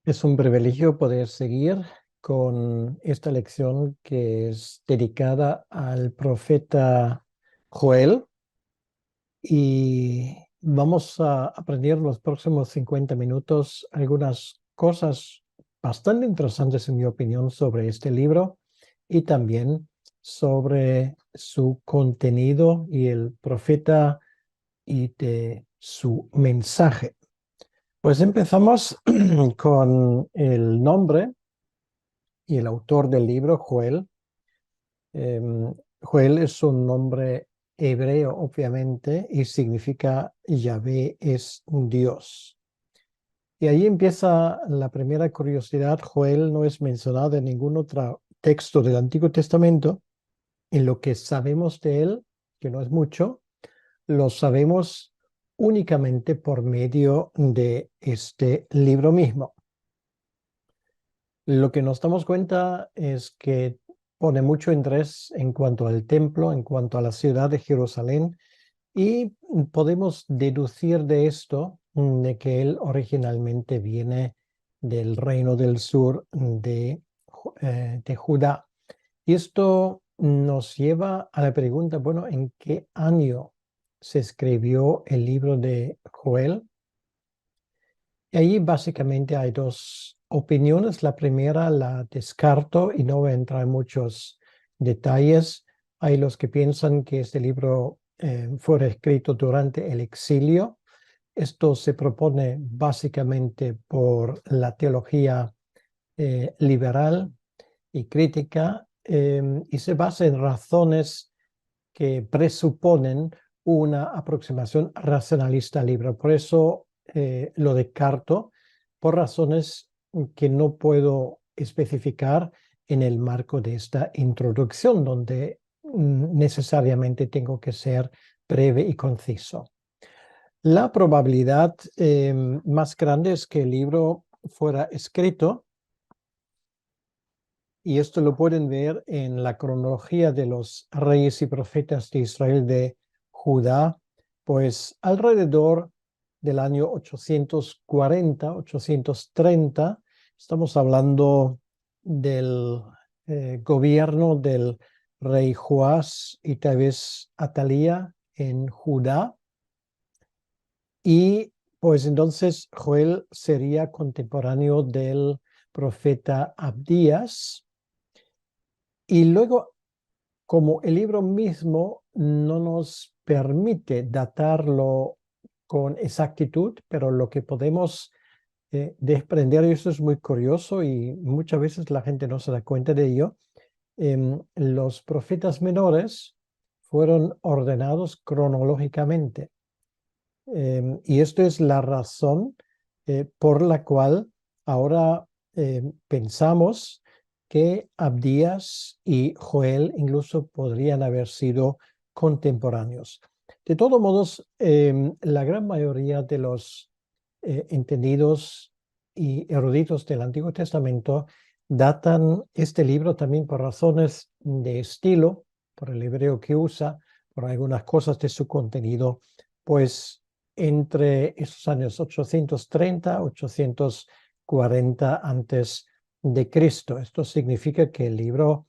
Es un privilegio poder seguir con esta lección que es dedicada al profeta Joel, y vamos a aprender en los próximos 50 minutos algunas cosas bastante interesantes, en mi opinión, sobre este libro y también sobre su contenido y el profeta y de su mensaje. Pues empezamos con el nombre y el autor del libro, Joel. Joel es un nombre hebreo, obviamente, y significa Yahvé es Dios. Y ahí empieza la primera curiosidad. Joel no es mencionado en ningún otro texto del Antiguo Testamento. En lo que sabemos de él, que no es mucho, lo sabemos únicamente por medio de este libro mismo. Lo que nos damos cuenta es que pone mucho interés en cuanto al templo, en cuanto a la ciudad de Jerusalén, y podemos deducir de esto de que él originalmente viene del reino del sur de Judá. Y esto nos lleva a la pregunta, bueno, ¿en qué año se escribió el libro de Joel? Y ahí básicamente hay dos opiniones. La primera la descarto y no voy a entrar en muchos detalles. Hay los que piensan que este libro fue escrito durante el exilio. Esto se propone básicamente por la teología liberal y crítica, y se basa en razones que presuponen una aproximación racionalista al libro. Por eso lo descarto, por razones que no puedo especificar en el marco de esta introducción, donde necesariamente tengo que ser breve y conciso. La probabilidad más grande es que el libro fuera escrito, y esto lo pueden ver en la cronología de los reyes y profetas de Israel de Judá, pues alrededor del año 840, 830, estamos hablando del gobierno del rey Joás y tal vez Atalía en Judá. Y pues entonces Joel sería contemporáneo del profeta Abdías. Y luego, como el libro mismo no nos permite datarlo con exactitud, pero lo que podemos desprender, y esto es muy curioso y muchas veces la gente no se da cuenta de ello, los profetas menores fueron ordenados cronológicamente. Y esto es la razón por la cual ahora pensamos que Abdías y Joel incluso podrían haber sido contemporáneos. De todos modos, la gran mayoría de los entendidos y eruditos del Antiguo Testamento datan este libro también por razones de estilo, por el hebreo que usa, por algunas cosas de su contenido, pues entre esos años 830, 840 antes de Cristo. Esto significa que el libro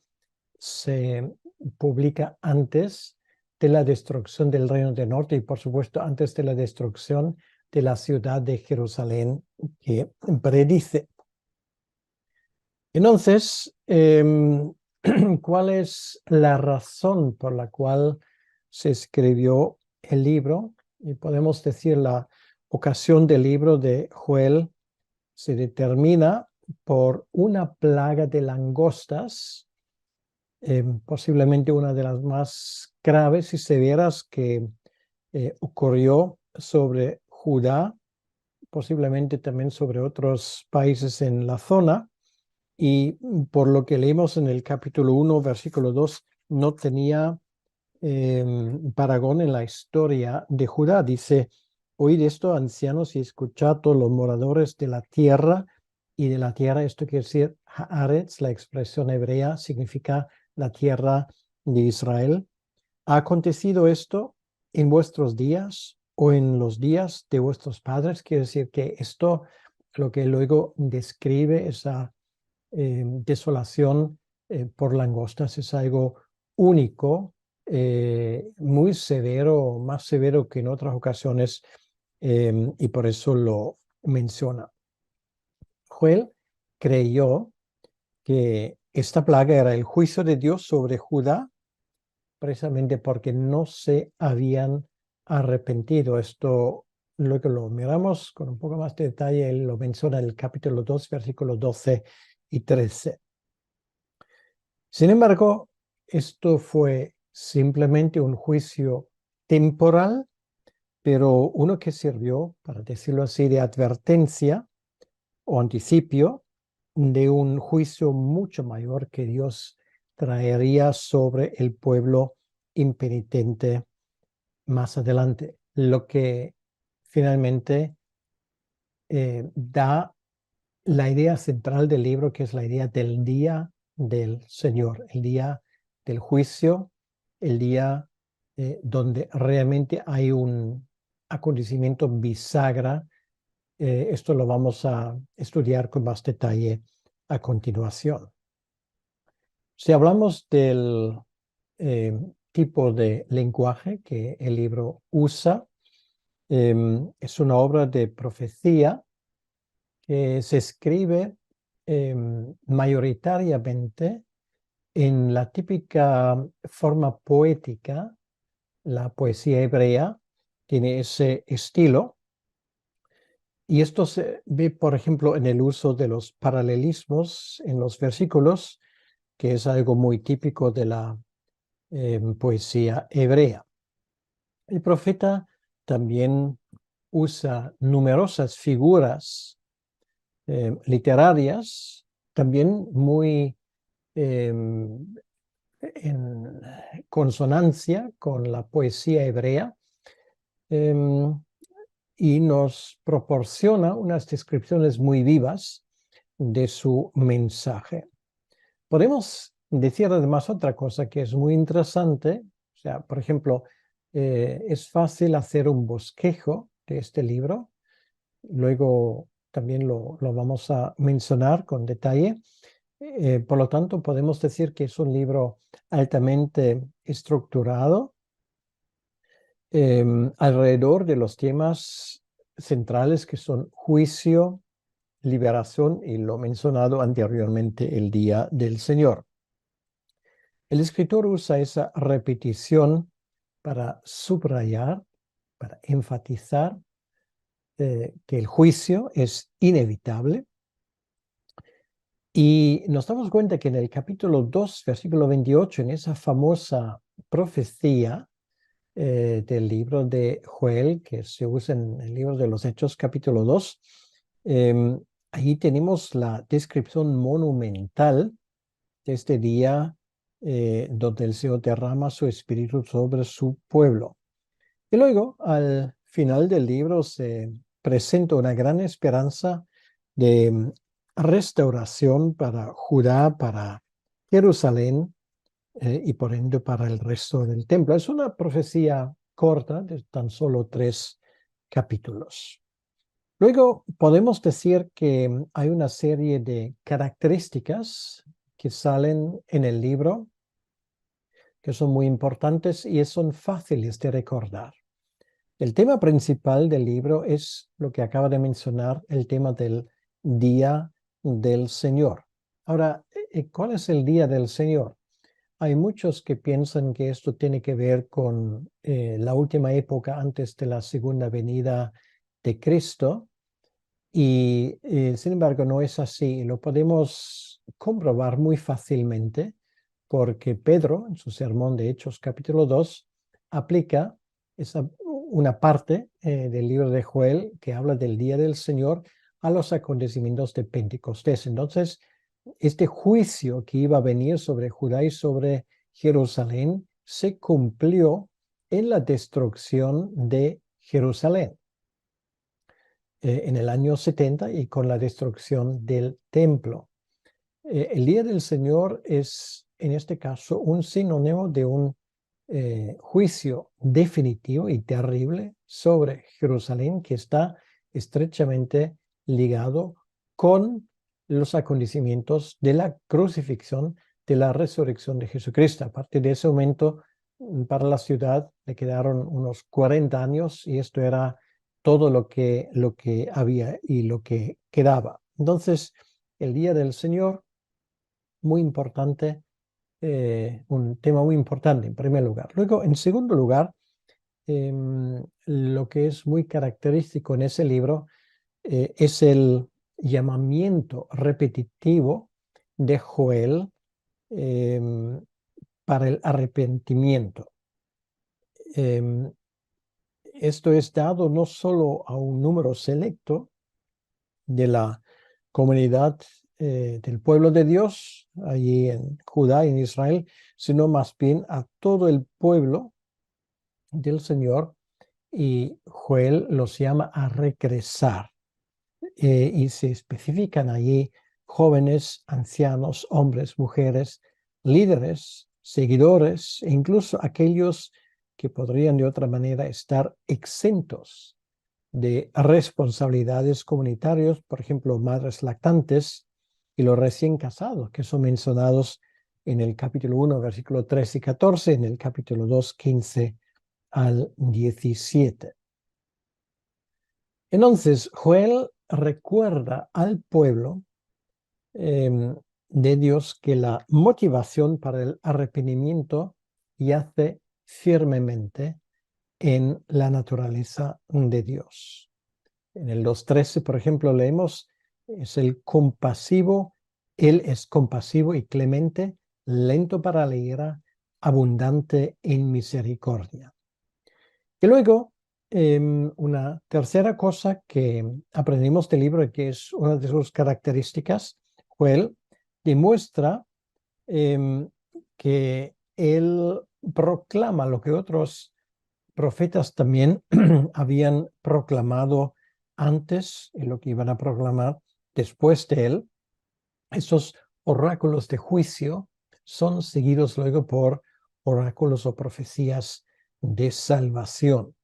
se publica antes de la destrucción del Reino del Norte y, por supuesto, antes de la destrucción de la ciudad de Jerusalén que predice. Entonces, ¿cuál es la razón por la cual se escribió el libro? Y podemos decir la ocasión del libro de Joel se determina por una plaga de langostas, posiblemente una de las más graves y severas que ocurrió sobre Judá, posiblemente también sobre otros países en la zona. Y por lo que leemos en el capítulo 1, versículo 2, no tenía paragón en la historia de Judá. Dice: oíd esto, ancianos, y escuchad todos los moradores de la tierra, y de la tierra. Esto quiere decir Haaretz, la expresión hebrea, significa la tierra de Israel. ¿Ha acontecido esto en vuestros días o en los días de vuestros padres? Quiere decir que esto, lo que luego describe esa desolación por langostas, es algo único, muy severo, más severo que en otras ocasiones, y por eso lo menciona. Joel creyó que esta plaga era el juicio de Dios sobre Judá, precisamente porque no se habían arrepentido. Esto, luego lo miramos con un poco más de detalle, él lo menciona en el capítulo 2, versículos 12 y 13. Sin embargo, esto fue simplemente un juicio temporal, pero uno que sirvió, para decirlo así, de advertencia o anticipio de un juicio mucho mayor que Dios traería sobre el pueblo impenitente más adelante, lo que finalmente da la idea central del libro, que es la idea del día del Señor, el día del juicio, el día donde realmente hay un acontecimiento bisagra. Esto lo vamos a estudiar con más detalle a continuación. Si hablamos del tipo de lenguaje que el libro usa, es una obra de profecía que se escribe mayoritariamente en la típica forma poética. La poesía hebrea tiene ese estilo. Y esto se ve, por ejemplo, en el uso de los paralelismos en los versículos, que es algo muy típico de la poesía hebrea. El profeta también usa numerosas figuras literarias, también muy en consonancia con la poesía hebrea, y nos proporciona unas descripciones muy vivas de su mensaje. Podemos decir además otra cosa que es muy interesante. O sea, por ejemplo, es fácil hacer un bosquejo de este libro. Luego también lo vamos a mencionar con detalle. Por lo tanto, podemos decir que es un libro altamente estructurado alrededor de los temas centrales que son juicio, liberación y lo mencionado anteriormente, el día del Señor. El escritor usa esa repetición para subrayar, para enfatizar que el juicio es inevitable. Y nos damos cuenta que en el capítulo 2, versículo 28, en esa famosa profecía del libro de Joel, que se usa en el libro de los Hechos, capítulo 2, ahí tenemos la descripción monumental de este día donde el Señor derrama su espíritu sobre su pueblo. Y luego, al final del libro, se presenta una gran esperanza de restauración para Judá, para Jerusalén y por ende para el resto del templo. Es una profecía corta de tan solo 3 capítulos. Luego podemos decir que hay una serie de características que salen en el libro que son muy importantes y son fáciles de recordar. El tema principal del libro es lo que acaba de mencionar, el tema del Día del Señor. Ahora, ¿cuál es el Día del Señor? Hay muchos que piensan que esto tiene que ver con la última época antes de la segunda venida de Cristo y sin embargo no es así. Lo podemos comprobar muy fácilmente porque Pedro, en su sermón de Hechos capítulo 2, aplica una parte del libro de Joel que habla del día del Señor a los acontecimientos de Pentecostés. Entonces, este juicio que iba a venir sobre Judá y sobre Jerusalén se cumplió en la destrucción de Jerusalén. en el año 70 y con la destrucción del templo. El día del Señor es, en este caso, un sinónimo de un juicio definitivo y terrible sobre Jerusalén que está estrechamente ligado con los acontecimientos de la crucifixión, de la resurrección de Jesucristo. A partir de ese momento, para la ciudad le quedaron unos 40 años y esto era todo lo que había y lo que quedaba. Entonces, el día del Señor, muy importante, un tema muy importante en primer lugar. Luego, en segundo lugar, lo que es muy característico en ese libro es el llamamiento repetitivo de Joel para el arrepentimiento. Esto es dado no solo a un número selecto de la comunidad del pueblo de Dios, allí en Judá y en Israel, sino más bien a todo el pueblo del Señor, y Joel los llama a regresar. Y se especifican allí jóvenes, ancianos, hombres, mujeres, líderes, seguidores, e incluso aquellos que podrían de otra manera estar exentos de responsabilidades comunitarias, por ejemplo, madres lactantes y los recién casados, que son mencionados en el capítulo 1, versículo 13 y 14, en el capítulo 2, 15 al 17. Entonces, Joel recuerda al pueblo de Dios que la motivación para el arrepentimiento yace firmemente en la naturaleza de Dios. En el 2.13, por ejemplo, leemos, es el compasivo, Él es compasivo y clemente, lento para la ira, abundante en misericordia. Y luego, una tercera cosa que aprendimos del libro y que es una de sus características, Joel demuestra que él proclama lo que otros profetas también habían proclamado antes y lo que iban a proclamar después de él. Esos oráculos de juicio son seguidos luego por oráculos o profecías de salvación,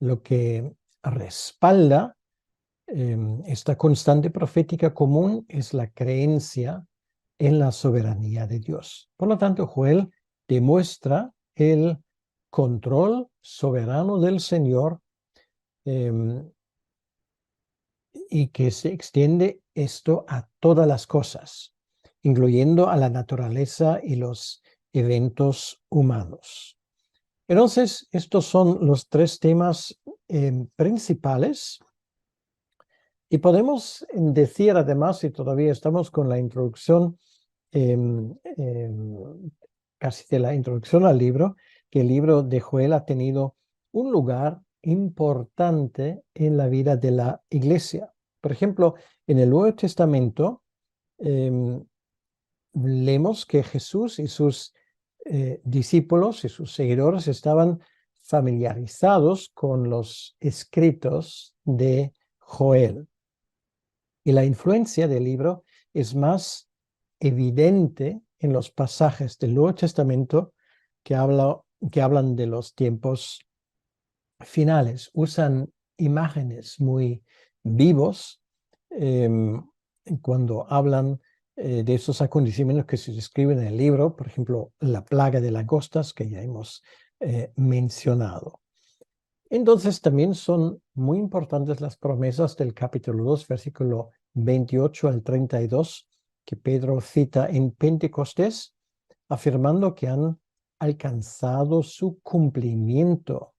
lo que respalda esta constante profética común es la creencia en la soberanía de Dios. Por lo tanto, Joel demuestra el control soberano del Señor y que se extiende esto a todas las cosas, incluyendo a la naturaleza y los eventos humanos. Entonces, estos son los tres temas principales. Y podemos decir además, si todavía estamos con la introducción, casi de la introducción al libro, que el libro de Joel ha tenido un lugar importante en la vida de la iglesia. Por ejemplo, en el Nuevo Testamento leemos que Jesús y sus discípulos y sus seguidores estaban familiarizados con los escritos de Joel. Y la influencia del libro es más evidente en los pasajes del Nuevo Testamento que hablan de los tiempos finales. Usan imágenes muy vivos cuando hablan de esos acontecimientos que se describen en el libro, por ejemplo, la plaga de langostas que ya hemos mencionado. Entonces también son muy importantes las promesas del capítulo 2, versículo 28 al 32, que Pedro cita en Pentecostés, afirmando que han alcanzado su cumplimiento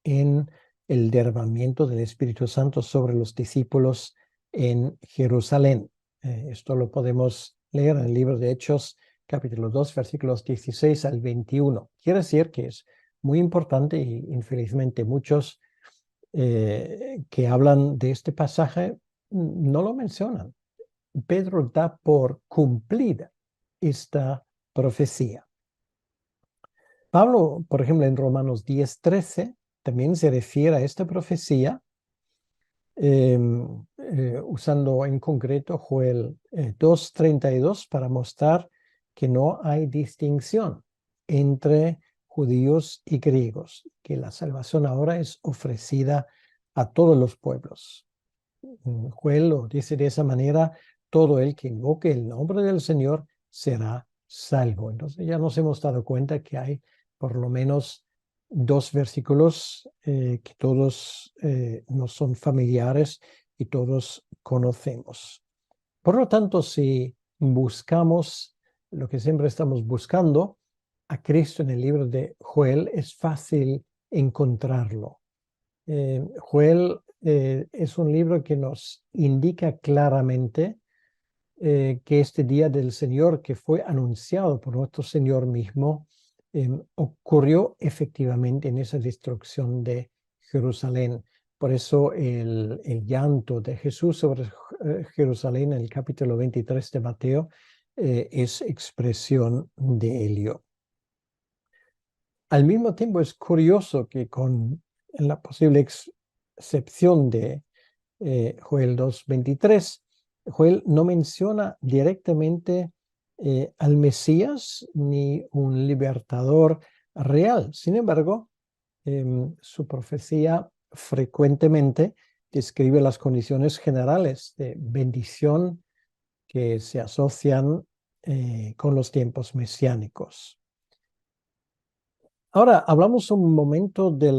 en el derramamiento del Espíritu Santo sobre los discípulos en Jerusalén. Esto lo podemos leer en el libro de Hechos, capítulo 2, versículos 16 al 21. Quiere decir que es muy importante y infelizmente muchos que hablan de este pasaje no lo mencionan. Pedro da por cumplida esta profecía. Pablo, por ejemplo, en Romanos 10:13, también se refiere a esta profecía usando en concreto Joel 2:32 para mostrar que no hay distinción entre judíos y griegos, que la salvación ahora es ofrecida a todos los pueblos. Joel lo dice de esa manera: todo el que invoque el nombre del Señor será salvo. Entonces ya nos hemos dado cuenta que hay por lo menos dos versículos que todos nos son familiares y todos conocemos. Por lo tanto, si buscamos lo que siempre estamos buscando, a Cristo en el libro de Joel, es fácil encontrarlo. Joel es un libro que nos indica claramente que este día del Señor, que fue anunciado por nuestro Señor mismo, ocurrió efectivamente en esa destrucción de Jerusalén. Por eso el llanto de Jesús sobre Jerusalén en el capítulo 23 de Mateo es expresión de ello. Al mismo tiempo es curioso que con la posible excepción de Joel 2:23, Joel no menciona directamente al Mesías ni un libertador real. Sin embargo, su profecía frecuentemente describe las condiciones generales de bendición que se asocian con los tiempos mesiánicos. Ahora, hablamos un momento de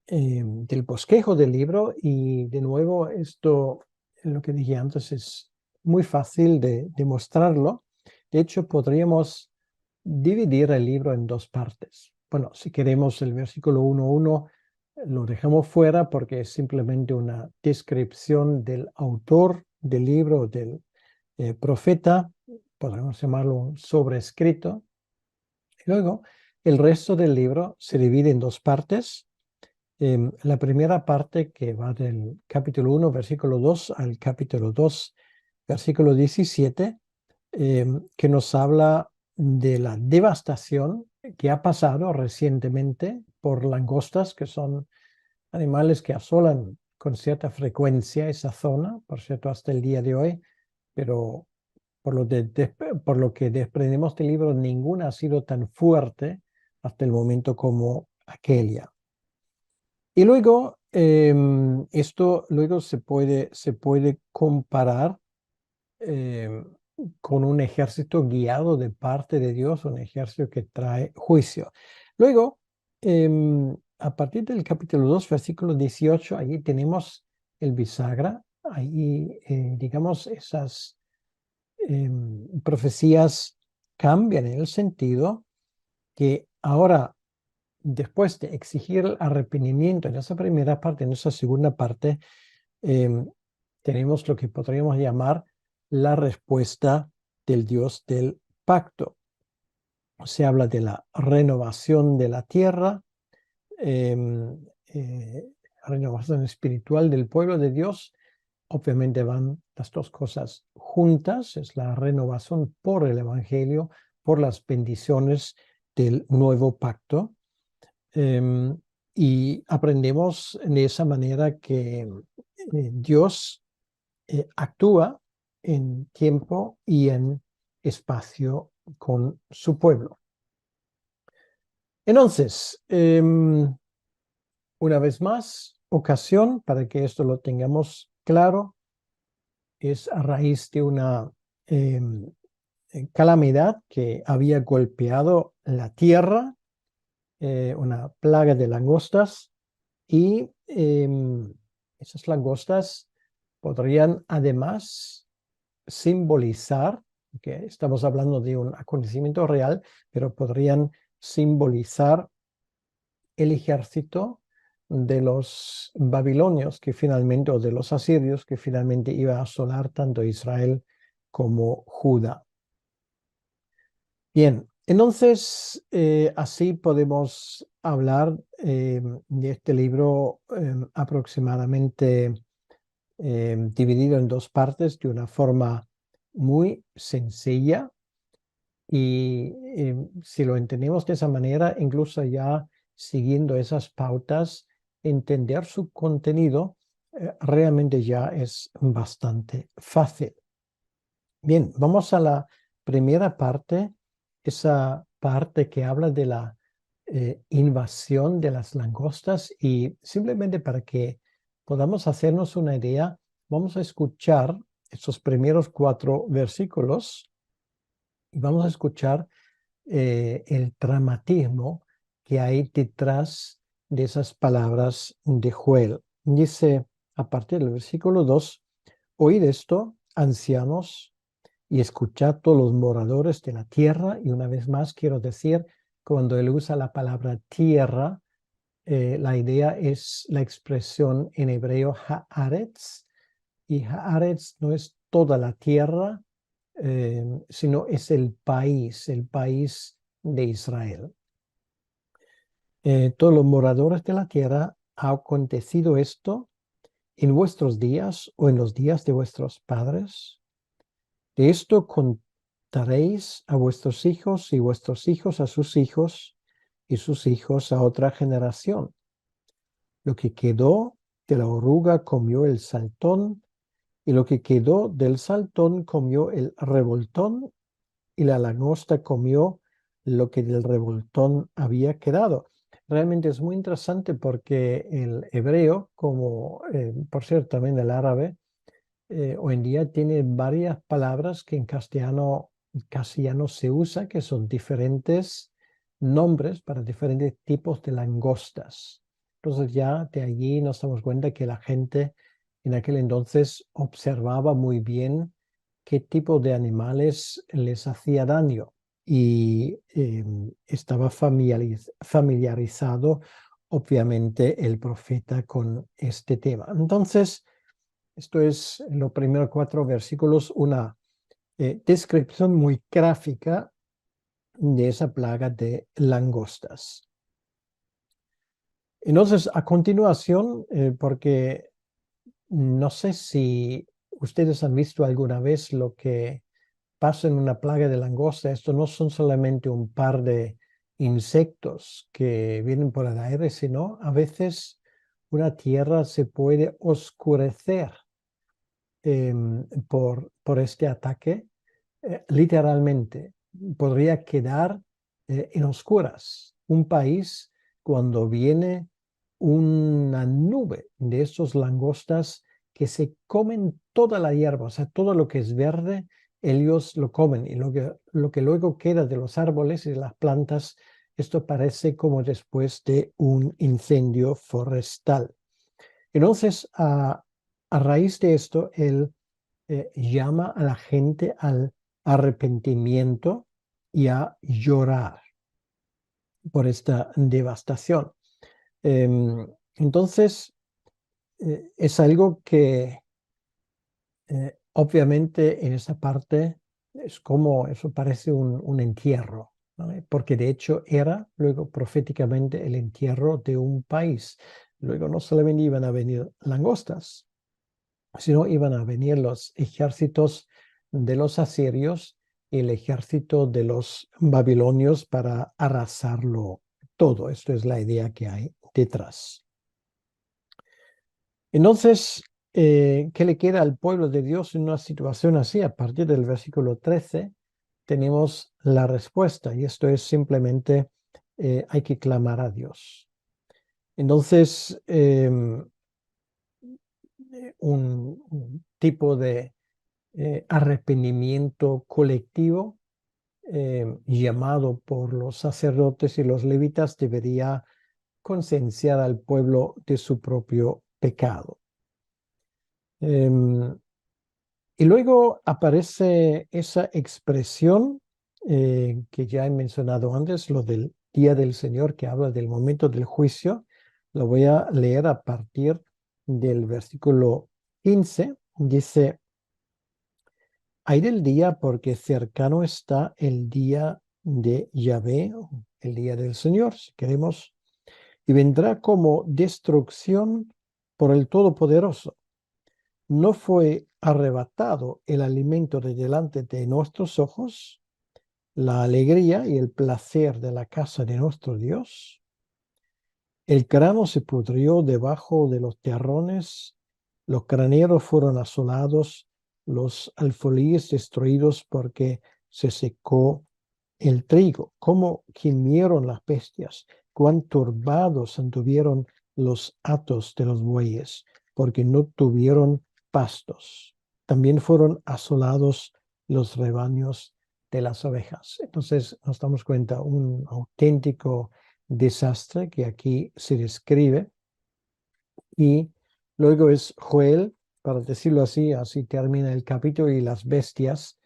del bosquejo del libro, y de nuevo esto, lo que dije antes, es muy fácil de demostrarlo. De hecho, podríamos dividir el libro en dos partes. Bueno, si queremos el versículo 1:1, lo dejamos fuera porque es simplemente una descripción del autor del libro, del profeta. Podemos llamarlo un sobrescrito. Y luego, el resto del libro se divide en dos partes. La primera parte, que va del capítulo 1, versículo 2, al capítulo 2, versículo 17, que nos habla de la devastación que ha pasado recientemente por langostas, que son animales que asolan con cierta frecuencia esa zona, por cierto, hasta el día de hoy, pero por lo que desprendemos del libro, ninguna ha sido tan fuerte hasta el momento como aquella. Y luego, esto luego se puede comparar con un ejército guiado de parte de Dios, un ejército que trae juicio. Luego, a partir del capítulo 2, versículo 18, ahí tenemos el bisagra. Ahí, digamos, esas profecías cambian en el sentido que ahora, después de exigir el arrepentimiento en esa primera parte, en esa segunda parte, tenemos lo que podríamos llamar la respuesta del Dios del pacto. Se habla de la renovación de la tierra, renovación espiritual del pueblo de Dios. Obviamente van las dos cosas juntas: es la renovación por el Evangelio, por las bendiciones del nuevo pacto. Y aprendemos de esa manera que Dios actúa en tiempo y en espacio con su pueblo. Entonces, una vez más, ocasión para que esto lo tengamos claro, es a raíz de una calamidad que había golpeado la tierra, una plaga de langostas, y esas langostas podrían además simbolizar, que estamos hablando de un acontecimiento real, pero podrían simbolizar el ejército de los babilonios que finalmente, o de los asirios, que finalmente iba a asolar tanto Israel como Judá. Bien, entonces así podemos hablar de este libro aproximadamente dividido en dos partes de una forma muy sencilla. Y si lo entendemos de esa manera, incluso ya siguiendo esas pautas, entender su contenido realmente ya es bastante fácil. Bien, vamos a la primera parte, esa parte que habla de la invasión de las langostas, y simplemente para que podamos hacernos una idea, vamos a escuchar estos primeros 4 versículos y vamos a escuchar el dramatismo que hay detrás de esas palabras de Joel. Dice a partir del versículo 2, oíd esto, ancianos, y escuchad todos los moradores de la tierra. Y una vez más quiero decir, cuando él usa la palabra tierra, la idea es la expresión en hebreo haaretz, y haaretz no es toda la tierra, sino es el país de Israel. Todos los moradores de la tierra, ha acontecido esto en vuestros días o en los días de vuestros padres. De esto contaréis a vuestros hijos y vuestros hijos a sus hijos y sus hijos a otra generación. Lo que quedó de la oruga comió el saltón, y lo que quedó del saltón comió el revoltón, y la langosta comió lo que del revoltón había quedado. Realmente es muy interesante porque el hebreo, como por cierto también el árabe, hoy en día tiene varias palabras que en castellano casi ya no se usa, que son diferentes nombres para diferentes tipos de langostas. Entonces ya de allí nos damos cuenta que la gente en aquel entonces observaba muy bien qué tipo de animales les hacía daño y estaba familiarizado obviamente el profeta con este tema. Entonces, esto es los primeros 4 versículos, una descripción muy gráfica de esa plaga de langostas. Entonces, a continuación, porque no sé si ustedes han visto alguna vez lo que pasa en una plaga de langosta. Esto no son solamente un par de insectos que vienen por el aire, sino a veces una tierra se puede oscurecer por este ataque. Literalmente podría quedar en oscuras. Un país, cuando viene una nube de estos langostas que se comen toda la hierba, o sea, todo lo que es verde, ellos lo comen, y lo que luego queda de los árboles y de las plantas, esto parece como después de un incendio forestal. Entonces, a raíz de esto, él llama a la gente al arrepentimiento y a llorar por esta devastación. Entonces, es algo que obviamente en esa parte es como, eso parece un entierro, ¿vale? Porque de hecho era luego proféticamente el entierro de un país. Luego no solamente iban a venir langostas, sino iban a venir los ejércitos de los asirios y el ejército de los babilonios para arrasarlo todo. Esto es la idea que hay detrás. Entonces, ¿qué le queda al pueblo de Dios en una situación así? A partir del versículo 13 tenemos la respuesta, y esto es simplemente hay que clamar a Dios. Entonces, un tipo de arrepentimiento colectivo llamado por los sacerdotes y los levitas debería concienciar al pueblo de su propio pecado. Y luego aparece esa expresión que ya he mencionado antes, lo del día del Señor, que habla del momento del juicio. Lo voy a leer a partir del versículo 15. Dice: Ay del día, porque cercano está el día de Yahvé, el día del Señor, si queremos, y vendrá como destrucción por el Todopoderoso. ¿No fue arrebatado el alimento de delante de nuestros ojos, la alegría y el placer de la casa de nuestro Dios? El grano se pudrió debajo de los terrones, Los graneros fueron asolados, los alfolíes destruidos porque se secó el trigo. Cómo gimieron las bestias, cuán turbados anduvieron los hatos de los bueyes, porque no tuvieron pastos. También fueron asolados los rebaños de las ovejas. Entonces nos damos cuenta un auténtico desastre que aquí se describe. Y luego es Joel, para decirlo así, así termina el capítulo, y las bestias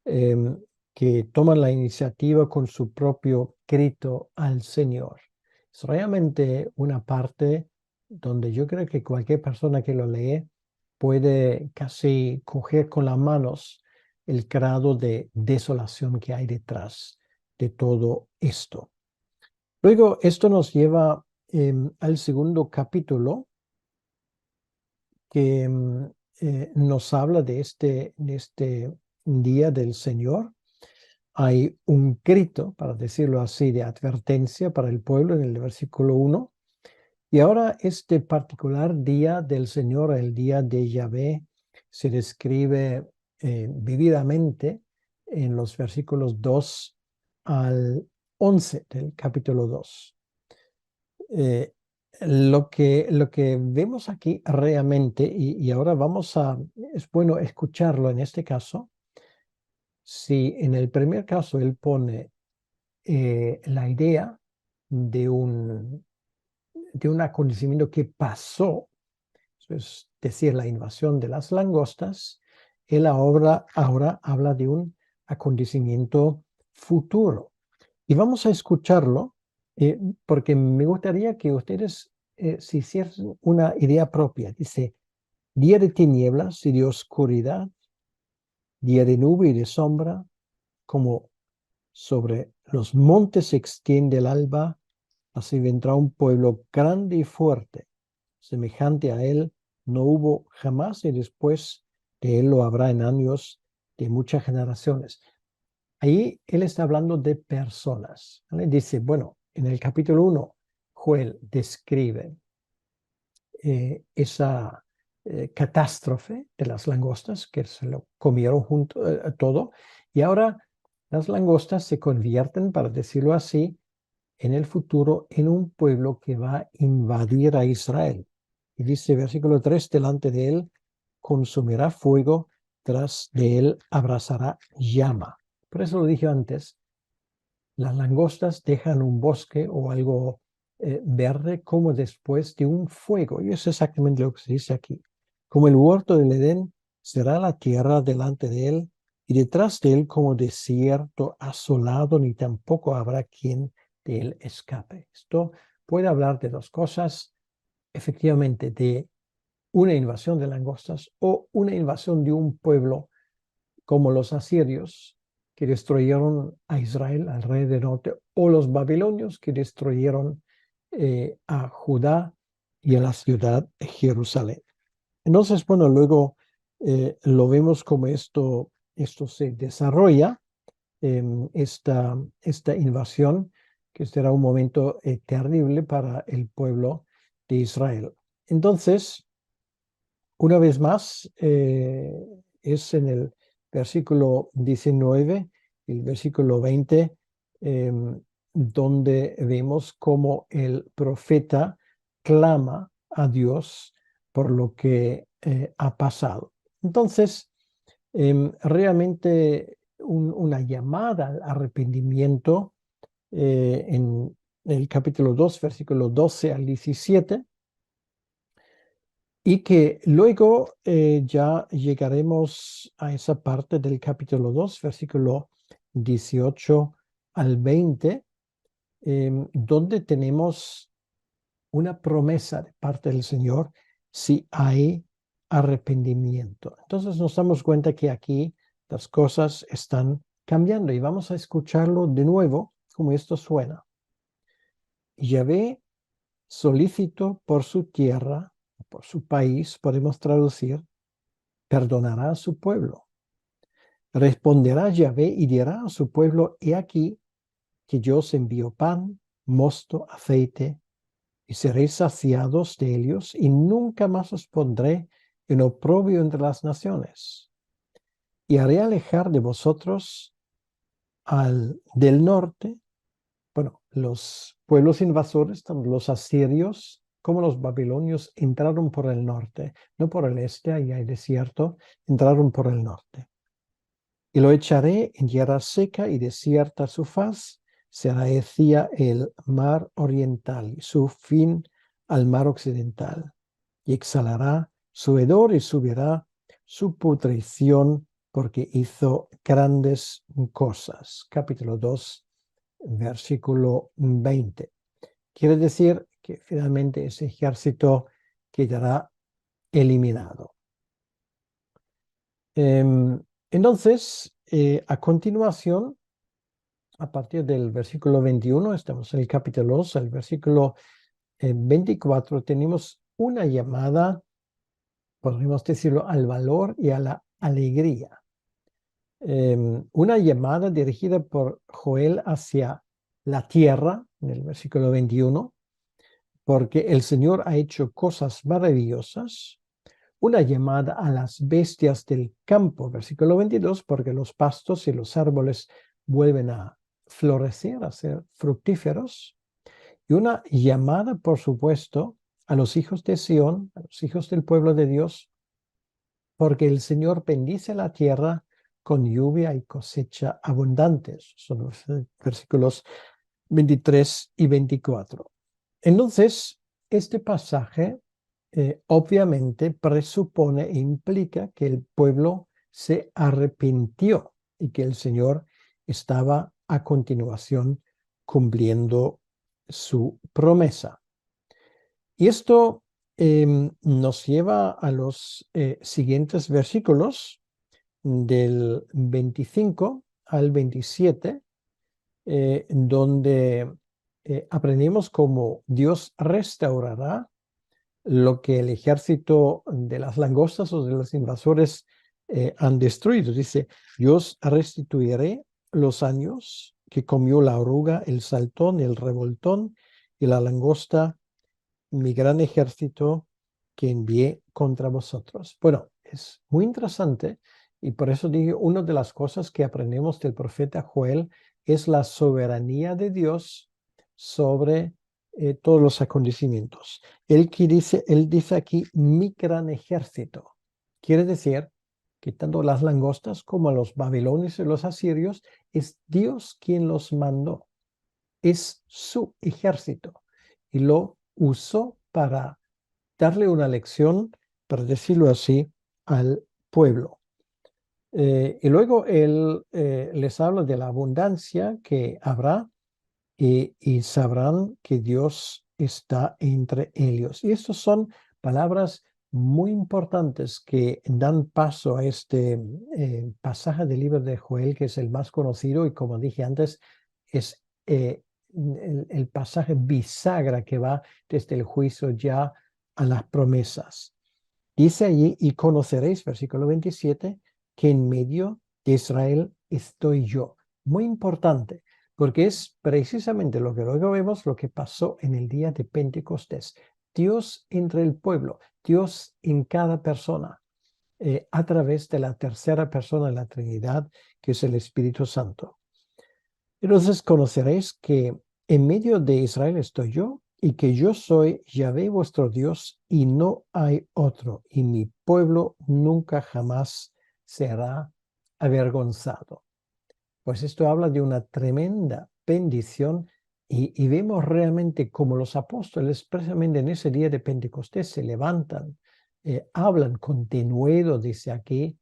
que toman la iniciativa con su propio grito al Señor. Es realmente una parte donde yo creo que cualquier persona que lo lee puede casi coger con las manos el grado de desolación que hay detrás de todo esto. Luego, esto nos lleva al segundo capítulo, que nos habla de este día del Señor. Hay un grito, para decirlo así, de advertencia para el pueblo en el versículo 1. Y ahora este particular día del Señor, el día de Yahvé, se describe vividamente en los versículos 2 al 11 del capítulo 2. Lo que vemos aquí realmente, y ahora es bueno escucharlo en este caso. Si en el primer caso él pone la idea de un acontecimiento que pasó, es decir, la invasión de las langostas, él ahora habla de un acontecimiento futuro. Y vamos a escucharlo porque me gustaría que ustedes se hicieran una idea propia. Dice: día de tinieblas y de oscuridad, día de nube y de sombra, como sobre los montes se extiende el alba, así vendrá un pueblo grande y fuerte, semejante a él no hubo jamás, y después de él lo habrá en años de muchas generaciones. Ahí él está hablando de personas, ¿vale? Dice, bueno, en el capítulo 1, Joel describe esa catástrofe de las langostas, que se lo comieron junto todo, y ahora las langostas se convierten, para decirlo así, en el futuro en un pueblo que va a invadir a Israel. Y dice, versículo 3, delante de él consumirá fuego, tras de él abrazará llama. Por eso lo dije antes, las langostas dejan un bosque o algo verde como después de un fuego. Y eso es exactamente lo que se dice aquí. Como el huerto del Edén, será la tierra delante de él, y detrás de él como desierto asolado, ni tampoco habrá quien de él escape. Esto puede hablar de dos cosas, efectivamente, de una invasión de langostas o una invasión de un pueblo como los asirios, que destruyeron a Israel, al rey del norte, o los babilonios, que destruyeron a Judá y a la ciudad de Jerusalén. Entonces, bueno, luego lo vemos como esto se desarrolla, esta invasión, que será un momento terrible para el pueblo de Israel. Entonces, una vez más, es en el versículo 19, el versículo 20, donde vemos cómo el profeta clama a Dios por lo que ha pasado. Entonces, realmente una llamada al arrepentimiento en el capítulo 2, versículo 12 al 17, y que luego ya llegaremos a esa parte del capítulo 2, versículo 18 al 20, donde tenemos una promesa de parte del Señor si hay arrepentimiento. Entonces nos damos cuenta que aquí las cosas están cambiando, y vamos a escucharlo de nuevo como esto suena. Yahvé, solícito por su tierra, por su país, podemos traducir, perdonará a su pueblo. Responderá Yahvé y dirá a su pueblo: he aquí que yo os envío pan, mosto, aceite, y seréis saciados de ellos, y nunca más os pondré en oprobio entre las naciones. Y haré alejar de vosotros del norte, bueno, los pueblos invasores, tanto los asirios como los babilonios, entraron por el norte, no por el este, ahí hay desierto, entraron por el norte. Y lo echaré en tierra seca y desierta su faz, será decía el mar oriental, y su fin al mar occidental. Y exhalará su hedor y subirá su putrición, porque hizo grandes cosas. Capítulo 2, versículo 20. Quiere decir que finalmente ese ejército quedará eliminado. Entonces, a continuación, a partir del versículo 21, estamos en el capítulo 2, el versículo 24, tenemos una llamada, podríamos decirlo, al valor y a la alegría. Una llamada dirigida por Joel hacia la tierra, en el versículo 21, porque el Señor ha hecho cosas maravillosas. Una llamada a las bestias del campo, versículo 22, porque los pastos y los árboles vuelven a florecer, a ser fructíferos. Y una llamada, por supuesto, a los hijos de Sión, a los hijos del pueblo de Dios, porque el Señor bendice la tierra con lluvia y cosecha abundantes. Son los versículos 23 y 24. Entonces, este pasaje obviamente presupone e implica que el pueblo se arrepintió y que el Señor estaba a continuación cumpliendo su promesa. Y esto nos lleva a los siguientes versículos del 25 al 27, donde aprendemos cómo Dios restaurará lo que el ejército de las langostas o de los invasores han destruido. Dice, yo os restituiré los años que comió la oruga, el saltón, el revoltón y la langosta, mi gran ejército que envié contra vosotros. Bueno, es muy interesante y por eso digo, una de las cosas que aprendemos del profeta Joel es la soberanía de Dios sobre todos los acontecimientos. Él dice aquí, mi gran ejército. Quiere decir que tanto las langostas como los babilonios y los asirios, es Dios quien los mandó. Es su ejército. Y lo usó para darle una lección, para decirlo así, al pueblo. Y luego él les habla de la abundancia que habrá y sabrán que Dios está entre ellos. Y estas son palabras muy importantes que dan paso a este pasaje del libro de Joel, que es el más conocido y como dije antes, es el pasaje bisagra que va desde el juicio ya a las promesas. Dice allí, y conoceréis, versículo 27, que en medio de Israel estoy yo. Muy importante, porque es precisamente lo que luego vemos, lo que pasó en el día de Pentecostés. Dios entre el pueblo, Dios en cada persona, a través de la tercera persona de la Trinidad, que es el Espíritu Santo. Entonces conoceréis que en medio de Israel estoy yo y que yo soy Yahvé vuestro Dios y no hay otro, y mi pueblo nunca jamás será avergonzado. Pues esto habla de una tremenda bendición y vemos realmente como los apóstoles, precisamente en ese día de Pentecostés, se levantan, hablan con denuedo, dice aquí,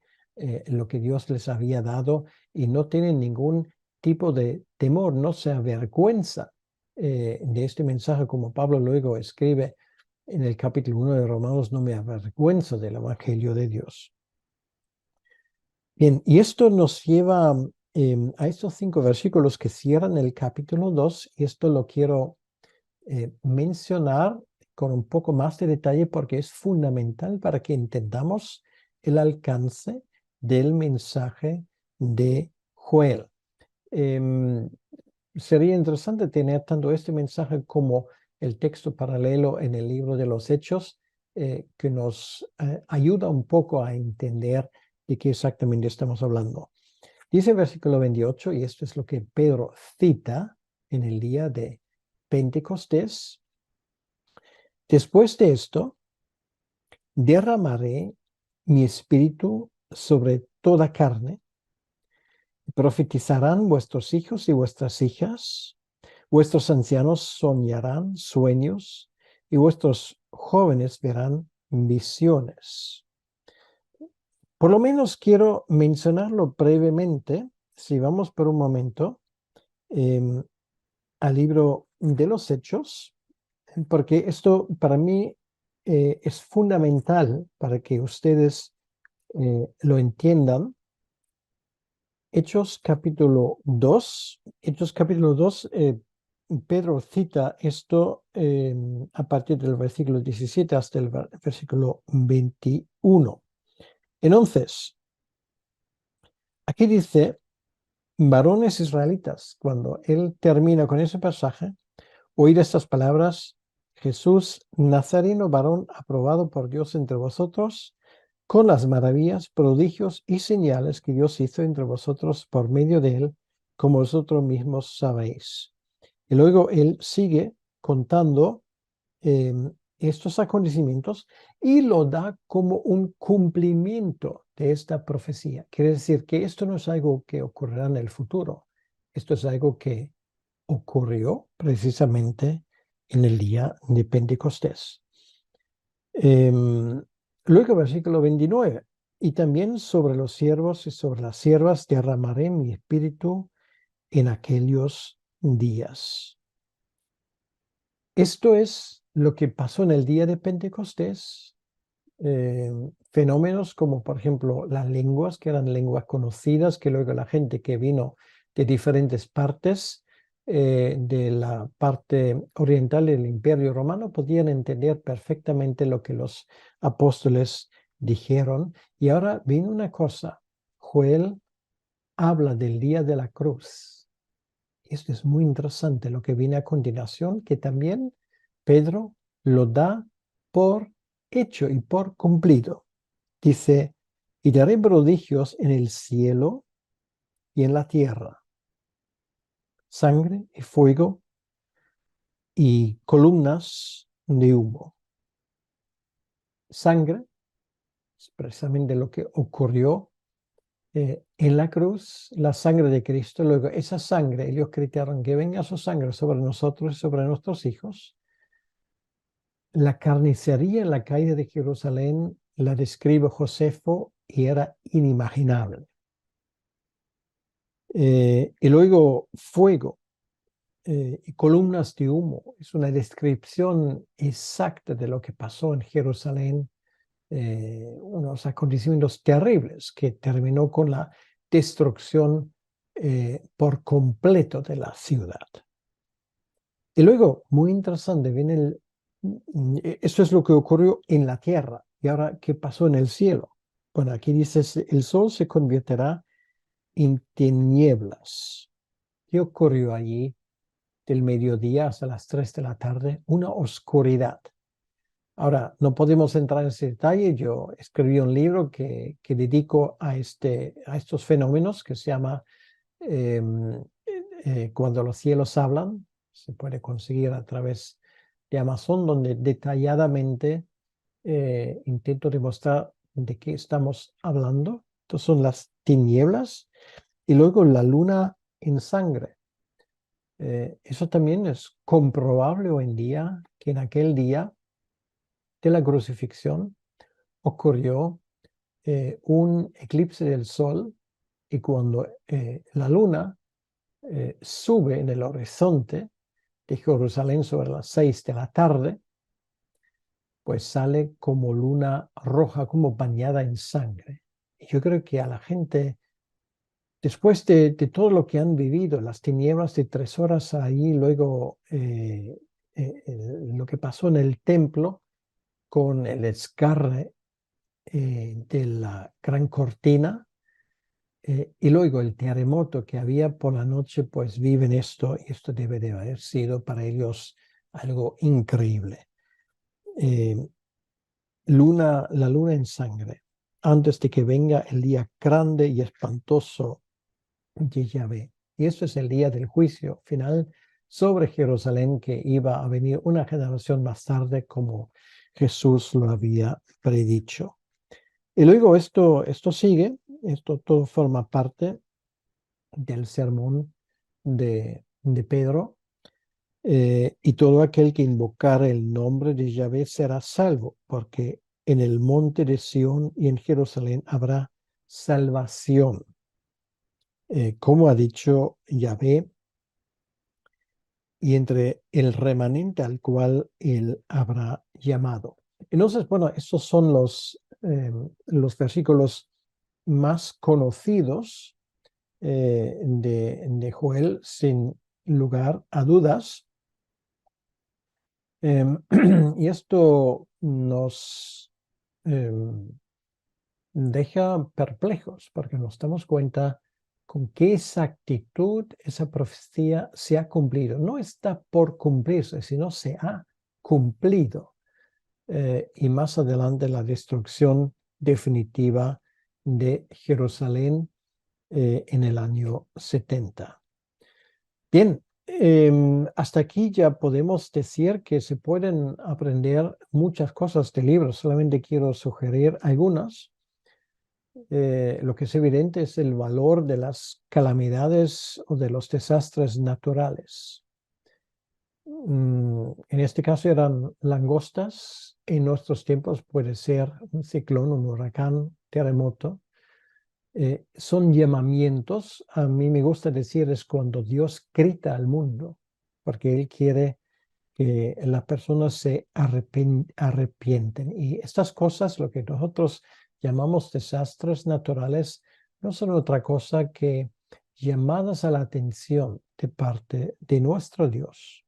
lo que Dios les había dado y no tienen ningún tipo de temor, no se avergüenza de este mensaje, como Pablo luego escribe en el capítulo 1 de Romanos, no me avergüenzo del Evangelio de Dios. Bien, y esto nos lleva a estos 5 versículos que cierran el capítulo 2, y esto lo quiero mencionar con un poco más de detalle porque es fundamental para que entendamos el alcance del mensaje de Joel. Sería interesante tener tanto este mensaje como el texto paralelo en el libro de los Hechos, que nos ayuda un poco a entender de qué exactamente estamos hablando. Dice el versículo 28, y esto es lo que Pedro cita en el día de Pentecostés: después de esto, derramaré mi espíritu sobre toda carne. Profetizarán vuestros hijos y vuestras hijas, vuestros ancianos soñarán sueños y vuestros jóvenes verán visiones. Por lo menos quiero mencionarlo brevemente, si vamos por un momento al libro de los Hechos, porque esto para mí es fundamental para que ustedes lo entiendan. Hechos capítulo 2. Hechos capítulo 2, Pedro cita esto a partir del versículo 17 hasta el versículo 21. Entonces, aquí dice: varones israelitas, cuando él termina con ese pasaje, oíd estas palabras: Jesús Nazareno, varón aprobado por Dios entre vosotros, con las maravillas, prodigios y señales que Dios hizo entre vosotros por medio de él, como vosotros mismos sabéis. Y luego él sigue contando estos acontecimientos y lo da como un cumplimiento de esta profecía. Quiere decir que esto no es algo que ocurrirá en el futuro, esto es algo que ocurrió precisamente en el día de Pentecostés. Luego, versículo 29, y también sobre los siervos y sobre las siervas derramaré mi espíritu en aquellos días. Esto es lo que pasó en el día de Pentecostés. Fenómenos como, por ejemplo, las lenguas, que eran lenguas conocidas, que luego la gente que vino de diferentes partes de la parte oriental del Imperio Romano podían entender perfectamente lo que los apóstoles dijeron. Y ahora viene una cosa: Joel habla del día de la cruz. Esto es muy interesante lo que viene a continuación, que también Pedro lo da por hecho y por cumplido. Dice: y daré prodigios en el cielo y en la tierra, sangre y fuego y columnas de humo. Sangre es precisamente lo que ocurrió en la cruz, la sangre de Cristo. Luego esa sangre, ellos gritaron: que venga su sangre sobre nosotros y sobre nuestros hijos. La carnicería en la calle de Jerusalén la describe Josefo y era inimaginable. Y luego fuego y columnas de humo. Es una descripción exacta de lo que pasó en Jerusalén. Unos acontecimientos terribles que terminó con la destrucción por completo de la ciudad. Y luego, muy interesante, viene esto es lo que ocurrió en la tierra. Y ahora, ¿qué pasó en el cielo? Bueno, aquí dice: el sol se convertirá en tinieblas. ¿Qué ocurrió allí del mediodía hasta las 3 de la tarde? Una oscuridad. Ahora, no podemos entrar en ese detalle. Yo escribí un libro que dedico a estos fenómenos, que se llama Cuando los cielos hablan. Se puede conseguir a través de Amazon, donde detalladamente intento demostrar de qué estamos hablando. Estas son las tinieblas y luego la luna en sangre. Eso también es comprobable hoy en día, que en aquel día de la crucifixión ocurrió un eclipse del sol, y cuando la luna sube en el horizonte de Jerusalén sobre las 6 de la tarde, pues sale como luna roja, como bañada en sangre. Y yo creo que a la gente, después de todo lo que han vivido, las tinieblas de 3 horas ahí, luego lo que pasó en el templo con el desgarre de la gran cortina, y luego el terremoto que había por la noche, pues viven esto, y esto debe de haber sido para ellos algo increíble. la luna en sangre, antes de que venga el día grande y espantoso de Yahvé. Y eso es el día del juicio final sobre Jerusalén, que iba a venir una generación más tarde, como Jesús lo había predicho. Y luego esto sigue, esto todo forma parte del sermón de Pedro. Y todo aquel que invocare el nombre de Yahvé será salvo, porque en el monte de Sión y en Jerusalén habrá salvación, como ha dicho Yahvé, y entre el remanente al cual él habrá llamado. Entonces, bueno, estos son los versículos más conocidos de Joel, sin lugar a dudas. Y esto nos deja perplejos, porque nos damos cuenta con qué exactitud esa profecía se ha cumplido. No está por cumplirse, sino se ha cumplido. Y más adelante la destrucción definitiva de Jerusalén en el año 70. Bien, hasta aquí ya podemos decir que se pueden aprender muchas cosas del libro. Solamente quiero sugerir algunas. Lo que es evidente es el valor de las calamidades o de los desastres naturales. En este caso eran langostas. En nuestros tiempos puede ser un ciclón, un huracán, terremoto. Son llamamientos. A mí me gusta decir es cuando Dios grita al mundo, porque Él quiere que las personas se arrepienten. Y estas cosas, lo que nosotros llamamos desastres naturales, no son otra cosa que llamadas a la atención de parte de nuestro Dios.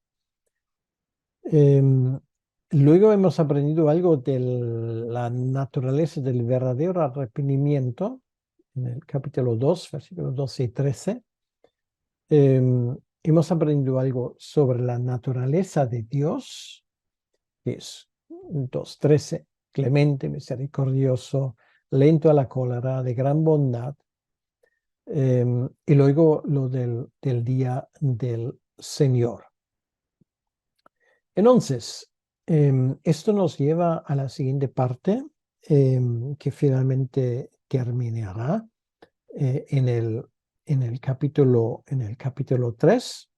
Luego hemos aprendido algo de la naturaleza del verdadero arrepentimiento en el capítulo 2, versículos 12 y 13. Hemos aprendido algo sobre la naturaleza de Dios, que es 2:13, clemente, misericordioso, lento a la cólera, de gran bondad. Y luego lo del día del Señor. Entonces, esto nos lleva a la siguiente parte, que finalmente terminará en el capítulo 3.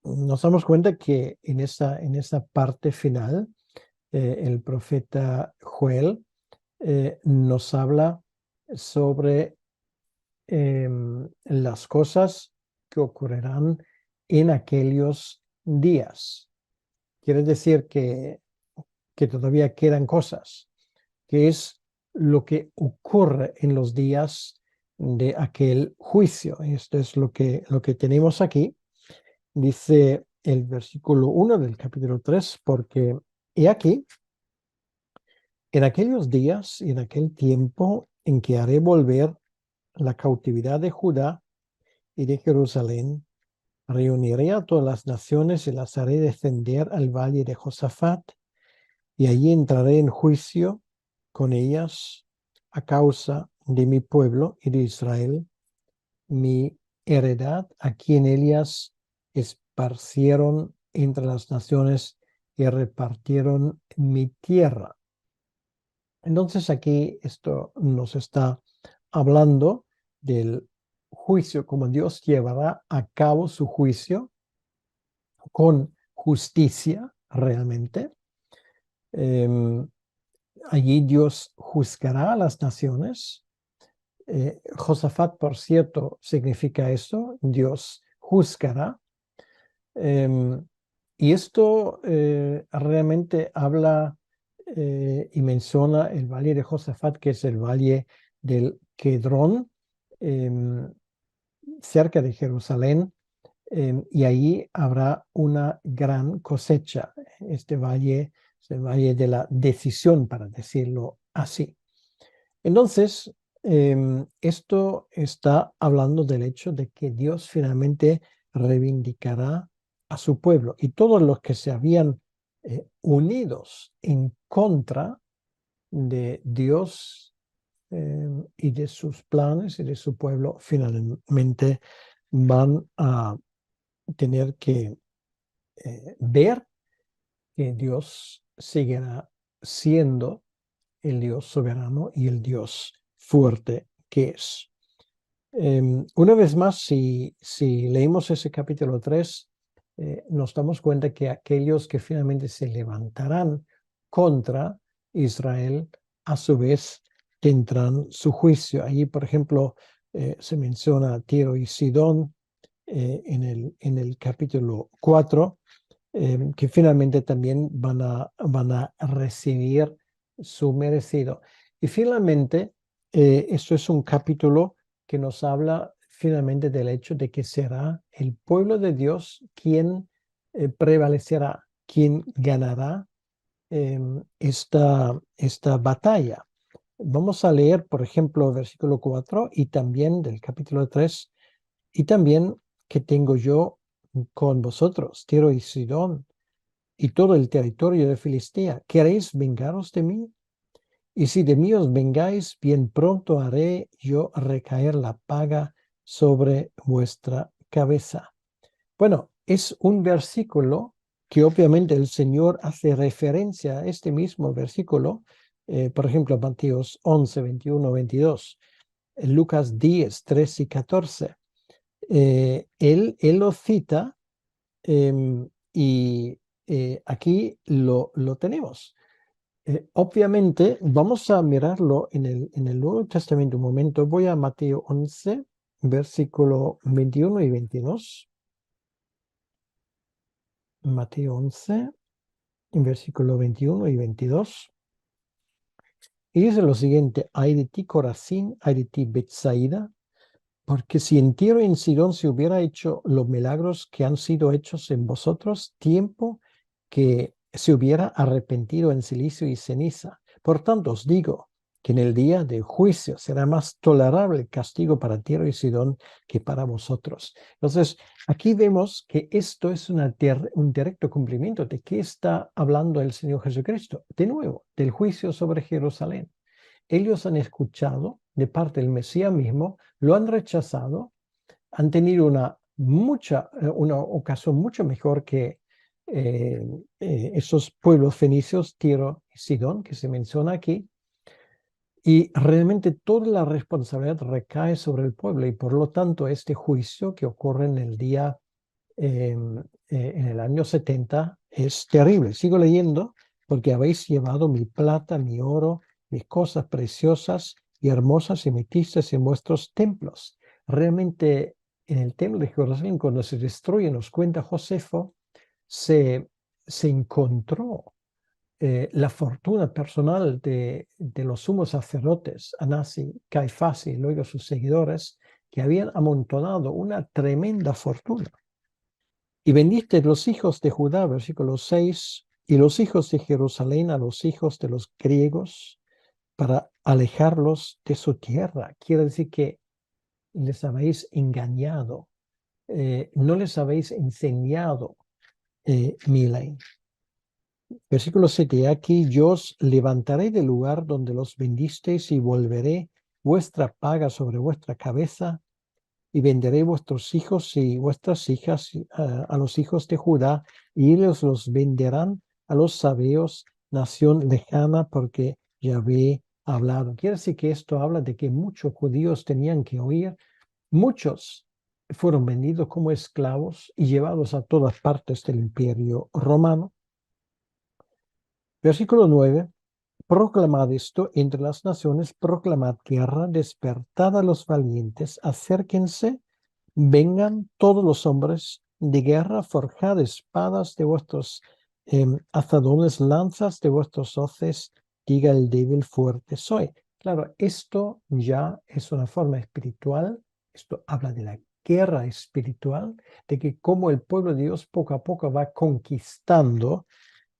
Nos damos cuenta que en esa parte final, el profeta Joel nos habla sobre las cosas que ocurrirán en aquellos días. Quiere decir que todavía quedan cosas, que es lo que ocurre en los días de aquel juicio. Esto es lo que tenemos aquí. Dice el versículo 1 del capítulo 3, porque he aquí, en aquellos días y en aquel tiempo en que haré volver la cautividad de Judá y de Jerusalén, reuniré a todas las naciones y las haré descender al valle de Josafat, y allí entraré en juicio con ellas a causa de mi pueblo y de Israel, mi heredad, a quien ellas esparcieron entre las naciones y repartieron mi tierra. Entonces aquí esto nos está hablando del juicio, como Dios llevará a cabo su juicio con justicia realmente. Allí Dios juzgará a las naciones. Josafat, por cierto, significa eso, Dios juzgará. Y esto realmente habla y menciona el valle de Josafat, que es el valle del Quedrón, cerca de Jerusalén, y ahí habrá una gran cosecha. Este valle es el valle de la decisión, para decirlo así. Entonces, esto está hablando del hecho de que Dios finalmente reivindicará a su pueblo, y todos los que se habían unidos en contra de Dios y de sus planes y de su pueblo, finalmente van a tener que ver que Dios seguirá siendo el Dios soberano y el Dios fuerte que es. Una vez más, si leemos ese capítulo 3, nos damos cuenta que aquellos que finalmente se levantarán contra Israel, a su vez tendrán su juicio. Allí, por ejemplo, se menciona Tiro y Sidón en el capítulo 4, que finalmente también van a recibir su merecido. Y finalmente, esto es un capítulo que nos habla finalmente del hecho de que será el pueblo de Dios quien prevalecerá, quien ganará esta batalla. Vamos a leer, por ejemplo, versículo 4 y también del capítulo 3, y también que tengo yo con vosotros, Tiro y Sidón, y todo el territorio de Filistea. ¿Queréis vengaros de mí? Y si de mí os vengáis, bien pronto haré yo recaer la paga sobre vuestra cabeza. Bueno, es un versículo que obviamente el Señor hace referencia a este mismo versículo, por ejemplo, Mateos 11, 21, 22, Lucas 10, 13 y 14. Él lo cita y aquí lo tenemos. Obviamente, vamos a mirarlo en el Nuevo Testamento un momento. Voy a Mateo 11, versículo 21 y 22. Mateo 11, versículo 21 y 22. Y dice lo siguiente: ay de ti, Corazín, ay de ti, Betsaida, porque si en Tiro y en Sidón se hubiera hecho los milagros que han sido hechos en vosotros, tiempo que se hubiera arrepentido en silicio y ceniza. Por tanto os digo que en el día del juicio será más tolerable el castigo para Tiro y Sidón que para vosotros. Entonces, aquí vemos que esto es un directo cumplimiento de qué está hablando el Señor Jesucristo. De nuevo, del juicio sobre Jerusalén. Ellos han escuchado de parte del Mesías mismo, lo han rechazado, han tenido una ocasión mucho mejor que esos pueblos fenicios, Tiro y Sidón, que se menciona aquí, y realmente toda la responsabilidad recae sobre el pueblo, y por lo tanto este juicio que ocurre en el día, en el año 70, es terrible. Sigo leyendo: porque habéis llevado mi plata, mi oro, mis cosas preciosas y hermosas, y metisteis en vuestros templos. Realmente en el templo de Jerusalén, cuando se destruye, nos cuenta Josefo, se encontró la fortuna personal de los sumos sacerdotes, Anás y Caifás, y luego sus seguidores, que habían amontonado una tremenda fortuna. Y vendiste los hijos de Judá, versículo 6, y los hijos de Jerusalén a los hijos de los griegos para alejarlos de su tierra. Quiere decir que les habéis engañado, no les habéis enseñado mi ley. Versículo 7, aquí yo os levantaré del lugar donde los vendisteis y volveré vuestra paga sobre vuestra cabeza, y venderé vuestros hijos y vuestras hijas a los hijos de Judá, y ellos los venderán a los sabeos, nación lejana, porque Yahvé ha hablado. Quiere decir que esto habla de que muchos judíos tenían que huir, muchos fueron vendidos como esclavos y llevados a todas partes del imperio romano. Versículo 9. Proclamad esto entre las naciones, proclamad guerra, despertad a los valientes, acérquense, vengan todos los hombres de guerra, forjad espadas de vuestros azadones, lanzas de vuestros hoces, diga el débil, fuerte soy. Claro, esto ya es una forma espiritual, esto habla de la guerra espiritual, de que como el pueblo de Dios poco a poco va conquistando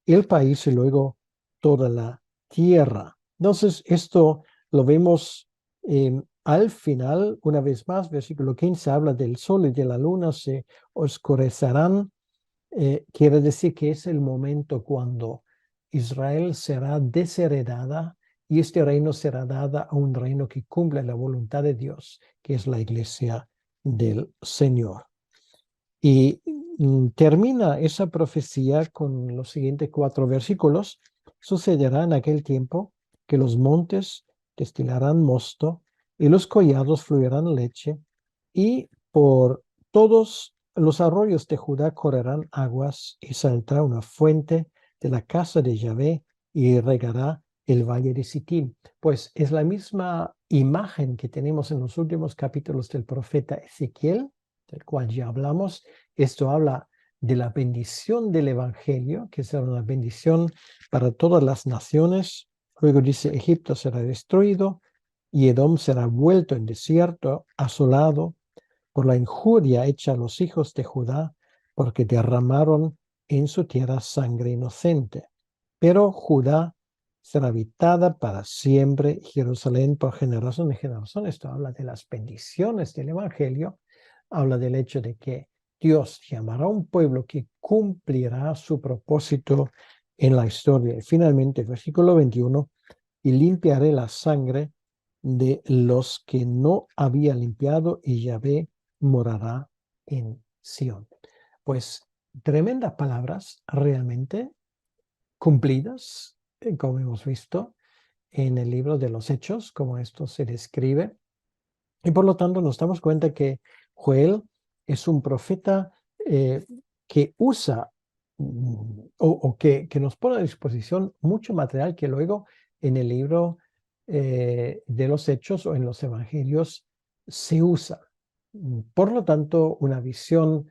el país y luego toda la tierra. Entonces, esto lo vemos al final, una vez más, versículo 15, habla del sol y de la luna se oscurecerán, quiere decir que es el momento cuando Israel será desheredada y este reino será dada a un reino que cumple la voluntad de Dios, que es la iglesia del Señor. Y termina esa profecía con los siguientes 4 versículos. Sucederá en aquel tiempo que los montes destilarán mosto y los collados fluirán leche y por todos los arroyos de Judá correrán aguas y saldrá una fuente de la casa de Yahvé y regará el valle de Sittim. Pues es la misma imagen que tenemos en los últimos capítulos del profeta Ezequiel, del cual ya hablamos. Esto habla de la bendición del Evangelio, que será una bendición para todas las naciones. Luego dice, Egipto será destruido y Edom será vuelto en desierto, asolado por la injuria hecha a los hijos de Judá, porque derramaron en su tierra sangre inocente. Pero Judá será habitada para siempre, Jerusalén por generación en generación. Esto habla de las bendiciones del Evangelio, habla del hecho de que Dios llamará a un pueblo que cumplirá su propósito en la historia. Y finalmente, versículo 21, y limpiaré la sangre de los que no había limpiado y Yahvé morará en Sión. Pues tremendas palabras realmente cumplidas, como hemos visto en el libro de los Hechos, como esto se describe. Y por lo tanto nos damos cuenta que Joel es un profeta que usa o que nos pone a disposición mucho material que luego en el libro de los Hechos o en los Evangelios se usa. Por lo tanto, una visión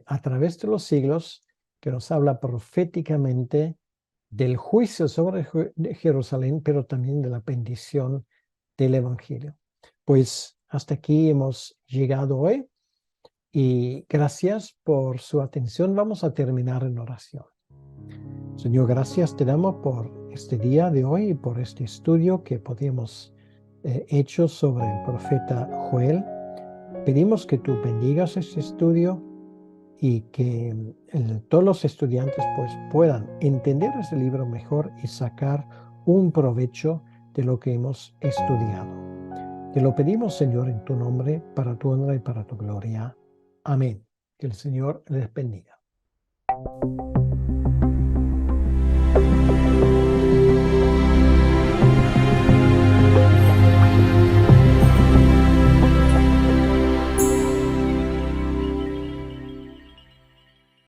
a través de los siglos que nos habla proféticamente del juicio sobre Jerusalén, pero también de la bendición del Evangelio. Pues hasta aquí hemos llegado hoy y gracias por su atención. Vamos a terminar en oración. Señor, gracias te damos por este día de hoy y por este estudio que podíamos hecho sobre el profeta Joel. Pedimos que tú bendigas este estudio y que todos los estudiantes pues puedan entender ese libro mejor y sacar un provecho de lo que hemos estudiado. Te lo pedimos, Señor, en tu nombre, para tu honra y para tu gloria. Amén. Que el Señor les bendiga.